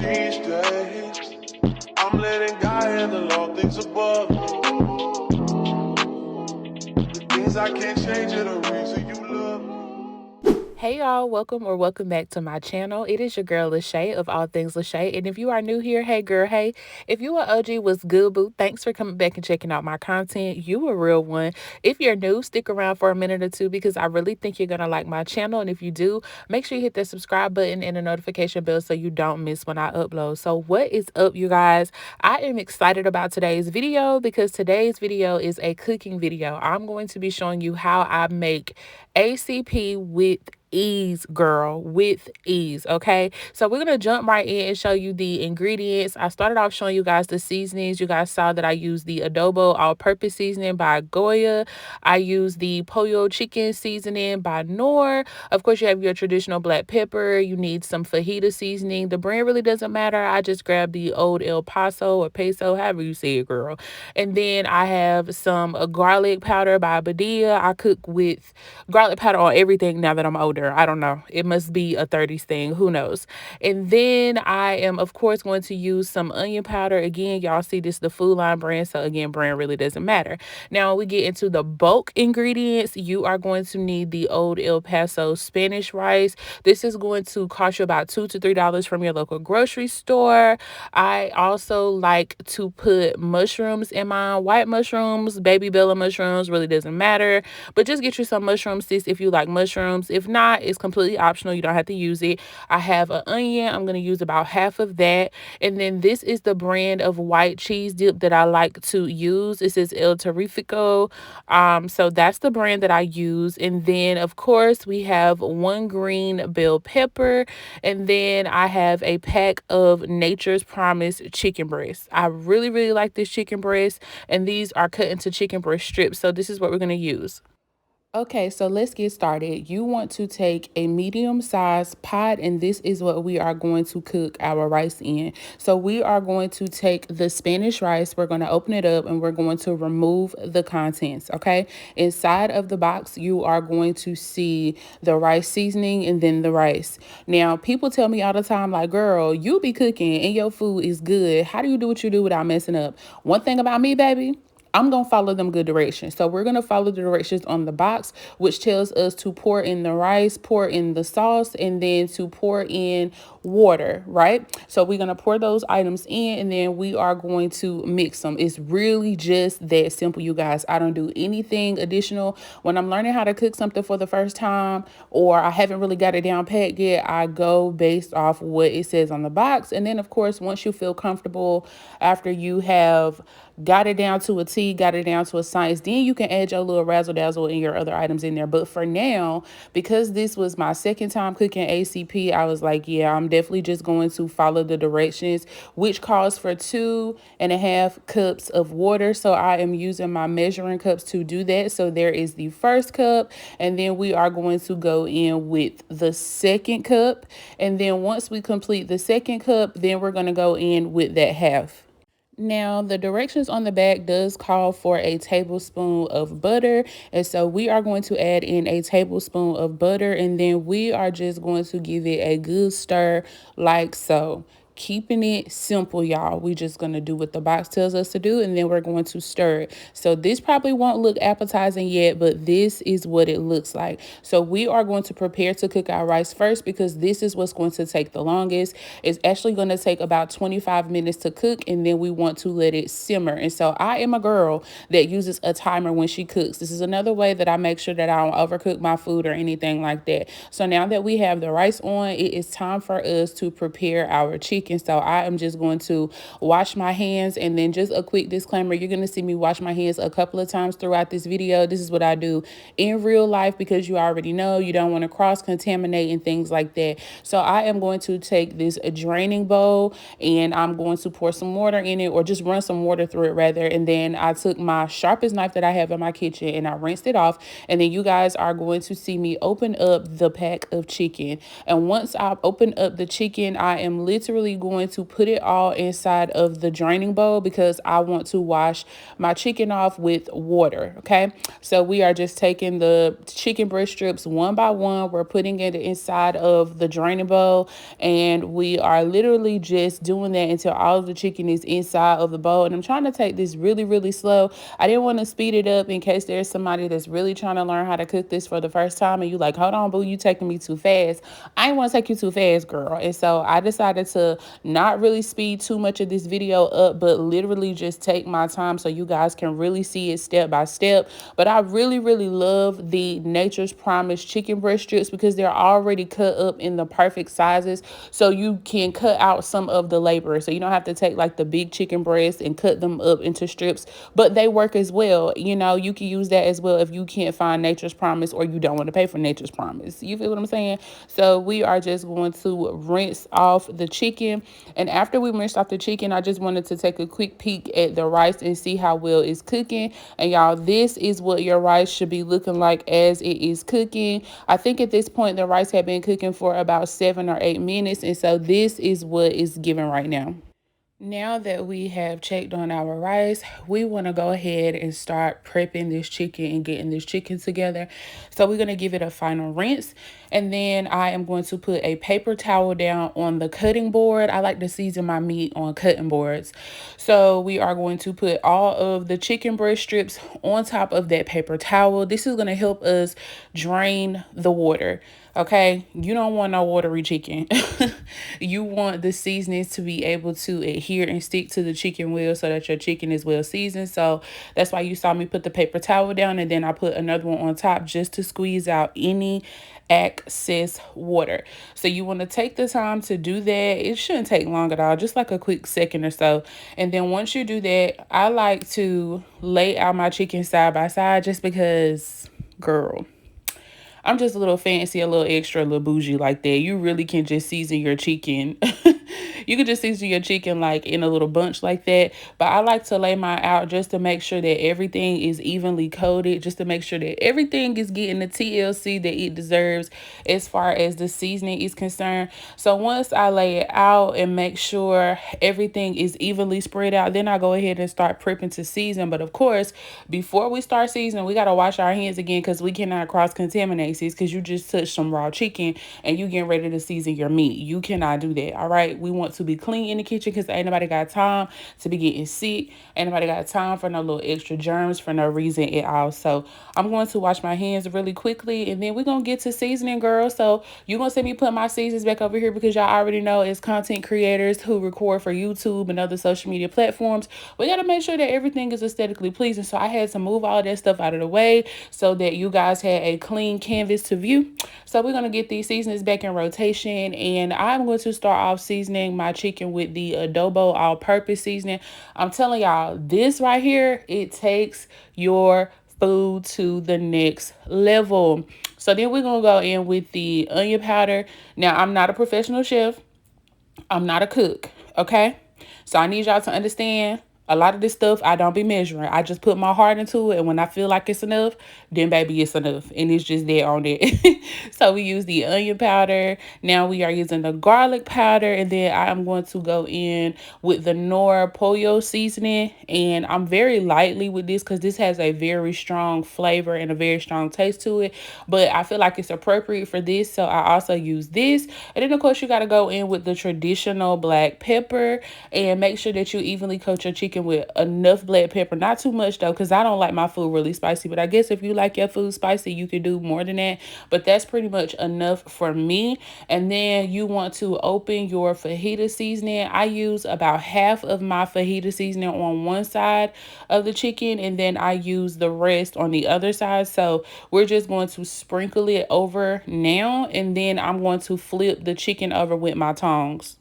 These days, I'm letting God handle all things above. The things I can't change are the reason you love me. Hey y'all, welcome back to my channel. It is your girl Lachey of All Things Lachey. And if you are new here, hey girl, hey. If you are OG, what's good, boo? Thanks for coming back and checking out my content. You a real one. If you're new, stick around for a minute or two because I really think you're gonna like my channel. And if you do, make sure you hit that subscribe button and the notification bell so you don't miss when I upload. So what is up, you guys? I am excited about today's video because today's video is a cooking video. I'm going to be showing you how I make ACP with ease, girl, with ease. Okay, so we're gonna jump right in and show you the ingredients. I started off showing you guys the seasonings. You guys saw that I used the adobo all-purpose seasoning by Goya. I used the Pollo chicken seasoning by Knorr. Of course, you have your traditional black pepper. You need some fajita seasoning. The brand really doesn't matter. I just grabbed the old El Paso or Peso, however you say it, girl. And then I have some garlic powder by Badia. I cook with garlic powder on everything now that I'm older. I don't know. It must be a 30s thing. Who knows? And then I am, of course, going to use some onion powder. Again, y'all see this, the Food Line brand. So again, brand really doesn't matter. Now, when we get into the bulk ingredients, you are going to need the old El Paso Spanish rice. This is going to cost you about $2 to $3 from your local grocery store. I also like to put mushrooms in mine. White mushrooms, baby bella mushrooms, really doesn't matter. But just get you some mushrooms, sis, if you like mushrooms. If not, it's completely optional. You don't have to use it. I have an onion. I'm going to use about half of that. And then this is the brand of white cheese dip that I like to use. This is El Terrifico. So that's the brand that I use. And then, of course, we have one green bell pepper. And then I have a pack of Nature's Promise chicken breasts. I really, really like this chicken breast. And these are cut into chicken breast strips. So this is what we're going to use. Okay, so let's get started. You want to take a medium-sized pot, and this is what we are going to cook our rice in. So we are going to take the Spanish rice, we're going to open it up, and we're going to remove the contents, okay? Inside of the box, you are going to see the rice seasoning and then the rice. Now, people tell me all the time, like, girl, you be cooking and your food is good. How do you do what you do without messing up? One thing about me, baby, I'm going to follow them good directions. So we're going to follow the directions on the box, which tells us to pour in the rice, pour in the sauce, and then to pour in water, right? So we're going to pour those items in, and then we are going to mix them. It's really just that simple, you guys. I don't do anything additional. When I'm learning how to cook something for the first time, or I haven't really got it down pat yet, I go based off what it says on the box. And then, of course, once you feel comfortable, after you have got it down to a T, got it down to a science, then you can add your little razzle dazzle and your other items in there. But for now, because this was my second time cooking ACP, I was like, yeah, I'm definitely just going to follow the directions, which calls for 2.5 cups of water. So I am using my measuring cups to do that. So there is the first cup, and then we are going to go in with the second cup. And then once we complete the second cup, then we're going to go in with that half. Now, the directions on the back does call for a tablespoon of butter. And so we are going to add in a tablespoon of butter, and then we are just going to give it a good stir like so. Keeping it simple, y'all. We just going to do what the box tells us to do, and then we're going to stir it. So this probably won't look appetizing yet, but this is what it looks like. So we are going to prepare to cook our rice first because this is what's going to take the longest. It's actually going to take about 25 minutes to cook, and then we want to let it simmer. And so I am a girl that uses a timer when she cooks. This is another way that I make sure that I don't overcook my food or anything like that. So now that we have the rice on, it is time for us to prepare our chicken. So I am just going to wash my hands, and then just a quick disclaimer, you're going to see me wash my hands a couple of times throughout this video. This is what I do in real life because you already know you don't want to cross contaminate and things like that. So I am going to take this draining bowl, and I'm going to pour some water in it, or just run some water through it rather. And then I took my sharpest knife that I have in my kitchen and I rinsed it off. And then you guys are going to see me open up the pack of chicken. And once I open up the chicken, I am literally actually going to put it all inside of the draining bowl because I want to wash my chicken off with water. Okay, so we are just taking the chicken breast strips one by one. We're putting it inside of the draining bowl, and we are literally just doing that until all of the chicken is inside of the bowl. And I'm trying to take this really, really slow. I didn't want to speed it up in case there's somebody that's really trying to learn how to cook this for the first time and you like, hold on, boo, you taking me too fast. I ain't want to take you too fast, girl. And so I decided to not really speed too much of this video up, but literally just take my time so you guys can really see it step by step. But I really, really love the Nature's Promise chicken breast strips because they're already cut up in the perfect sizes, so you can cut out some of the labor. So you don't have to take like the big chicken breasts and cut them up into strips, but they work as well. You know, you can use that as well if you can't find Nature's Promise or you don't want to pay for Nature's Promise. You feel what I'm saying? So we are just going to rinse off the chicken. And after we rinsed off the chicken, I just wanted to take a quick peek at the rice and see how well it's cooking. And y'all, this is what your rice should be looking like as it is cooking. I think at this point the rice had been cooking for about 7 or 8 minutes, and so this is what it's giving right now. Now that we have checked on our rice, we want to go ahead and start prepping this chicken and getting this chicken together. So we're going to give it a final rinse, and then I am going to put a paper towel down on the cutting board. I like to season my meat on cutting boards. So we are going to put all of the chicken breast strips on top of that paper towel. This is going to help us drain the water. Okay, you don't want no watery chicken. You want the seasonings to be able to adhere and stick to the chicken well so that your chicken is well seasoned. So that's why you saw me put the paper towel down, and then I put another one on top just to squeeze out any excess water. So you want to take the time to do that. It shouldn't take long at all, just like a quick second or so. And then once you do that, I like to lay out my chicken side by side just because, girl, I'm just a little fancy, a little extra, a little bougie like that. You really can just season your chicken. You can just season your chicken like in a little bunch like that. But I like to lay mine out just to make sure that everything is evenly coated, just to make sure that everything is getting the TLC that it deserves as far as the seasoning is concerned. So once I lay it out and make sure everything is evenly spread out, then I go ahead and start prepping to season. But of course, before we start seasoning, we got to wash our hands again because we cannot cross-contaminate, sis, because you just touched some raw chicken and you getting ready to season your meat. You cannot do that, all right? We want to be clean in the kitchen because ain't nobody got time to be getting sick. Ain't nobody got time for no little extra germs for no reason at all. So I'm going to wash my hands really quickly, and then we're going to get to seasoning, girl. So you're going to see me put my seasons back over here because y'all already know as content creators who record for YouTube and other social media platforms, we got to make sure that everything is aesthetically pleasing. So I had to move all that stuff out of the way so that you guys had a clean canvas to view. So we're going to get these seasonings back in rotation, and I'm going to start off seasoning my chicken with the adobo all-purpose seasoning. I'm telling y'all, this right here, it takes your food to the next level. So then we're going to go in with the onion powder. Now, I'm not a professional chef. I'm not a cook, okay? So I need y'all to understand, a lot of this stuff I don't be measuring. I just put my heart into it, and when I feel like it's enough, then baby, it's enough. And it's just there on it. So we use the onion powder. Now we are using the garlic powder, and then I am going to go in with the Pollo seasoning. And I'm very lightly with this because this has a very strong flavor and a very strong taste to it. But I feel like it's appropriate for this, so I also use this. And then of course you got to go in with the traditional black pepper and make sure that you evenly coat your chicken with enough black pepper. Not too much though, because I don't like my food really spicy, but I guess if you like your food spicy, you could do more than that. But that's pretty much enough for me. And then you want to open your fajita seasoning. I use about half of my fajita seasoning on one side of the chicken, and then I use the rest on the other side. So we're just going to sprinkle it over now, and then I'm going to flip the chicken over with my tongs.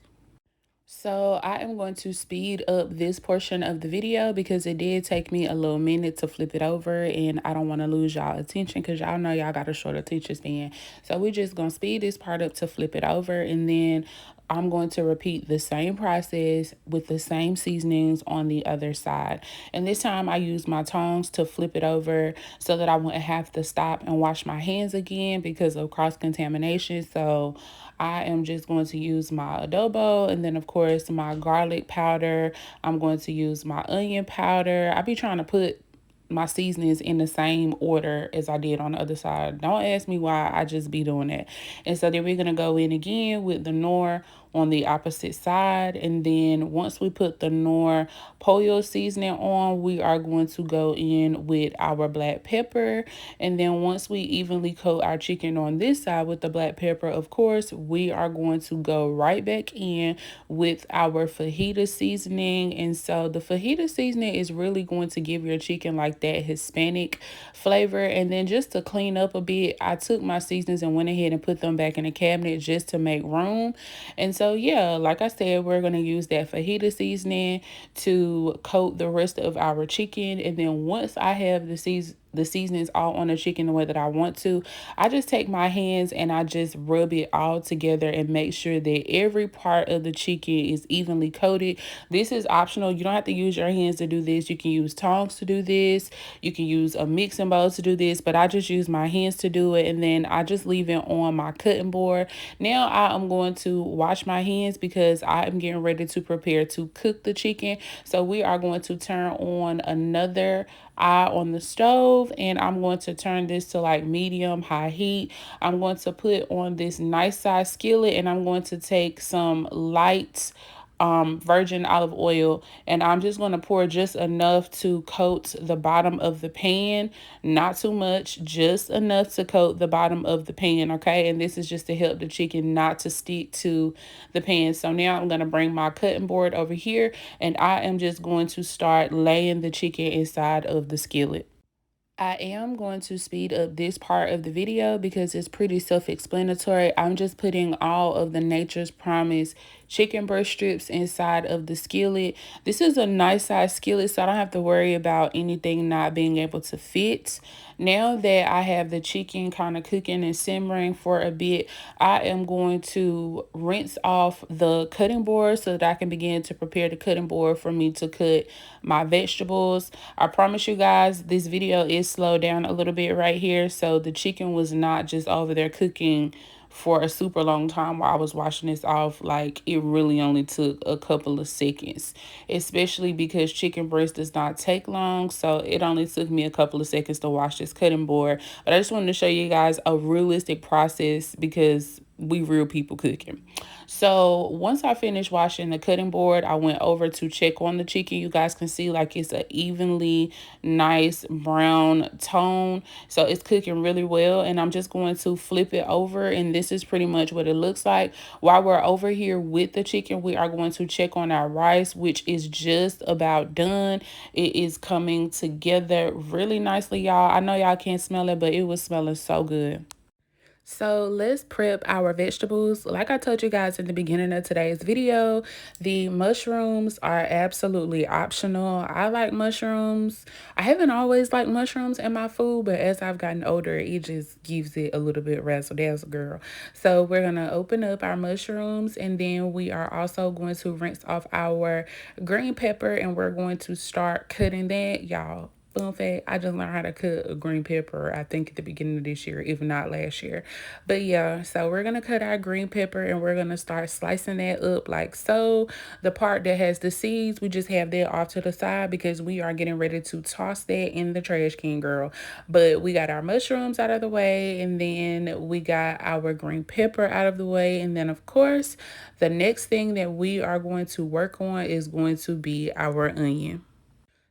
So I am going to speed up this portion of the video because it did take me a little minute to flip it over, and I don't want to lose y'all attention because y'all know y'all got a short attention span. So we're just going to speed this part up to flip it over, and then I'm going to repeat the same process with the same seasonings on the other side. And this time I use my tongs to flip it over so that I wouldn't have to stop and wash my hands again because of cross-contamination. So I am just going to use my adobo, and then of course my garlic powder. I'm going to use my onion powder. I be trying to put my seasonings in the same order as I did on the other side. Don't ask me why, I just be doing that. And so then we're gonna go in again with the Knorr on the opposite side. And then once we put the Knorr Pollo seasoning on, we are going to go in with our black pepper. And then once we evenly coat our chicken on this side with the black pepper, of course, we are going to go right back in with our fajita seasoning. And so the fajita seasoning is really going to give your chicken like that Hispanic flavor. And then just to clean up a bit, I took my seasonings and went ahead and put them back in the cabinet just to make room. And so yeah, like I said, we're going to use that fajita seasoning to coat the rest of our chicken. And then once I have the seasonings all on the chicken the way that I want to, I just take my hands and I just rub it all together and make sure that every part of the chicken is evenly coated. This is optional. You don't have to use your hands to do this. You can use tongs to do this. You can use a mixing bowl to do this, but I just use my hands to do it. And then I just leave it on my cutting board. Now I am going to wash my hands because I am getting ready to prepare to cook the chicken. So we are going to turn on another eye on the stove, and I'm going to turn this to like medium high heat. I'm going to put on this nice size skillet, and I'm going to take some light virgin olive oil, and I'm just going to pour just enough to coat the bottom of the pan. Not too much, just enough to coat the bottom of the pan, okay? And this is just to help the chicken not to stick to the pan. So now I'm going to bring my cutting board over here, and I am just going to start laying the chicken inside of the skillet. I am going to speed up this part of the video because it's pretty self-explanatory. I'm just putting all of the Nature's Promise chicken breast strips inside of the skillet. This is a nice size skillet, so I don't have to worry about anything not being able to fit. Now that I have the chicken kind of cooking and simmering for a bit, I am going to rinse off the cutting board so that I can begin to prepare the cutting board for me to cut my vegetables. I promise you guys, this video is slowed down a little bit right here, so the chicken was not just over there cooking for a super long time while I was washing this off. Like, it really only took a couple of seconds, especially because chicken breast does not take long. So it only took me a couple of seconds to wash this cutting board. But I just wanted to show you guys a realistic process because we real people cooking. So once I finished washing the cutting board, I went over to check on the chicken. You guys can see like it's an evenly nice brown tone. So it's cooking really well. And I'm just going to flip it over. And this is pretty much what it looks like. While we're over here with the chicken, we are going to check on our rice, which is just about done. It is coming together really nicely, y'all. I know y'all can't smell it, but it was smelling so good. So let's prep our vegetables. Like I told you guys in the beginning of today's video, the mushrooms are absolutely optional. I like mushrooms. I haven't always liked mushrooms in my food, but as I've gotten older, it just gives it a little bit razzle dazzle, girl. So we're going to open up our mushrooms, and then we are also going to rinse off our green pepper, and we're going to start cutting that, y'all. Fun fact, I just learned how to cut a green pepper, I think at the beginning of this year, if not last year. But yeah, so we're going to cut our green pepper and we're going to start slicing that up like so. The part that has the seeds, we just have that off to the side because we are getting ready to toss that in the trash can, girl. But we got our mushrooms out of the way, and then we got our green pepper out of the way. And then, of course, the next thing that we are going to work on is going to be our onion.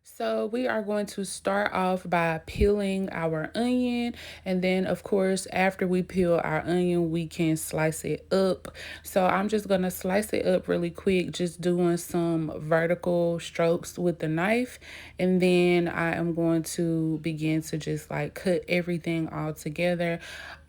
So we are going to start off by peeling our onion, and then of course after we peel our onion we can slice it up. So I'm just going to slice it up really quick, just doing some vertical strokes with the knife, and then I am going to begin to just like cut everything all together.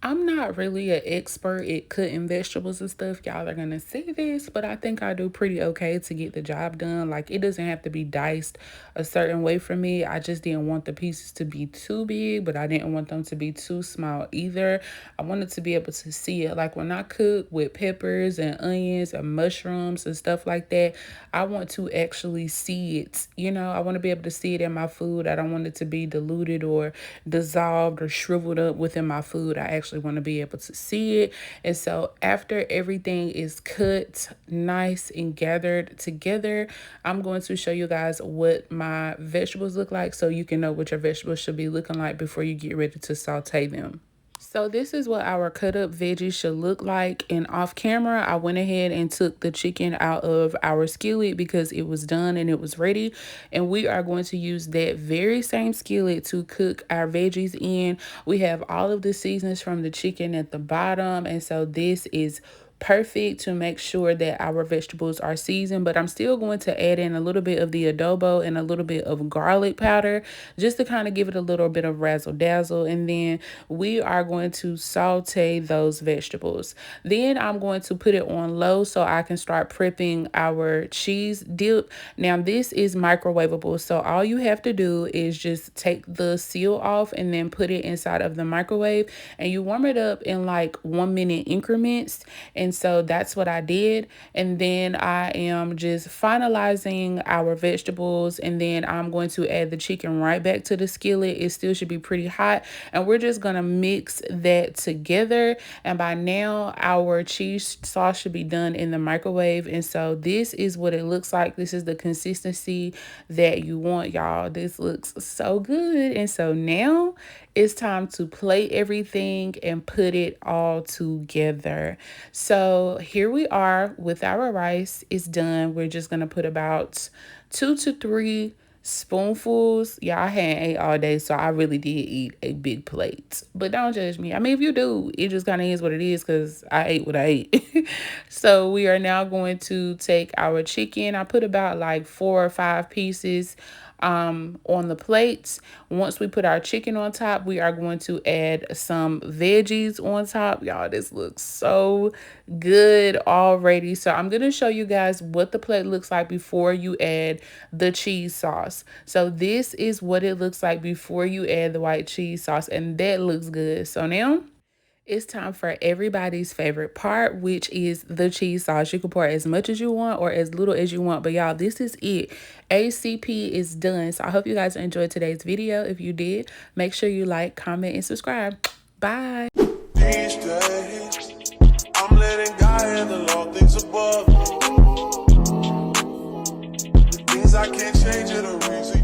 I'm not really an expert at cutting vegetables and stuff. Y'all are gonna see this, but I think I do pretty okay to get the job done. Like, it doesn't have to be diced a certain way for me. I just didn't want the pieces to be too big, but I didn't want them to be too small either. I wanted to be able to see it. Like, when I cook with peppers and onions and mushrooms and stuff like that, I want to actually see it. You know, I want to be able to see it in my food. I don't want it to be diluted or dissolved or shriveled up within my food. I actually actually want to be able to see it. And so after everything is cut nice and gathered together, I'm going to show you guys what my vegetables look like so you can know what your vegetables should be looking like before you get ready to saute them. So this is what our cut up veggies should look like. And off camera, I went ahead and took the chicken out of our skillet because it was done and it was ready. And we are going to use that very same skillet to cook our veggies in. We have all of the seasonings from the chicken at the bottom. And so this is perfect to make sure that our vegetables are seasoned, but I'm still going to add in a little bit of the adobo and a little bit of garlic powder just to kind of give it a little bit of razzle dazzle. And then we are going to saute those vegetables. Then I'm going to put it on low so I can start prepping our cheese dip. Now this is microwavable, so all you have to do is just take the seal off and then put it inside of the microwave, and you warm it up in like 1 minute increments. And so that's what I did. And then I am just finalizing our vegetables, and then I'm going to add the chicken right back to the skillet. It still should be pretty hot, and we're just gonna mix that together. And by now our cheese sauce should be done in the microwave. And so this is what it looks like. This is the consistency that you want, y'all. This looks so good. And so now it's time to plate everything and put it all together. So here we are with our rice. It's done. We're just gonna put about 2 to 3 spoonfuls. Yeah, I hadn't ate all day, so I really did eat a big plate. But don't judge me. I mean, if you do, it just kind of is what it is because I ate what I ate. So we are now going to take our chicken. I put about like 4 or 5 pieces on the plates. Once we put our chicken on top, we are going to add some veggies on top. Y'all, this looks so good already. So I'm going to show you guys what the plate looks like before you add the cheese sauce. So this is what it looks like before you add the white cheese sauce, and that looks good. So now it's time for everybody's favorite part, which is the cheese sauce. You can pour as much as you want or as little as you want. But y'all, this is it. ACP is done. So I hope you guys enjoyed today's video. If you did, make sure you like, comment, and subscribe. Bye. These days, I'm letting God handle all things above. The things I can't change are the reason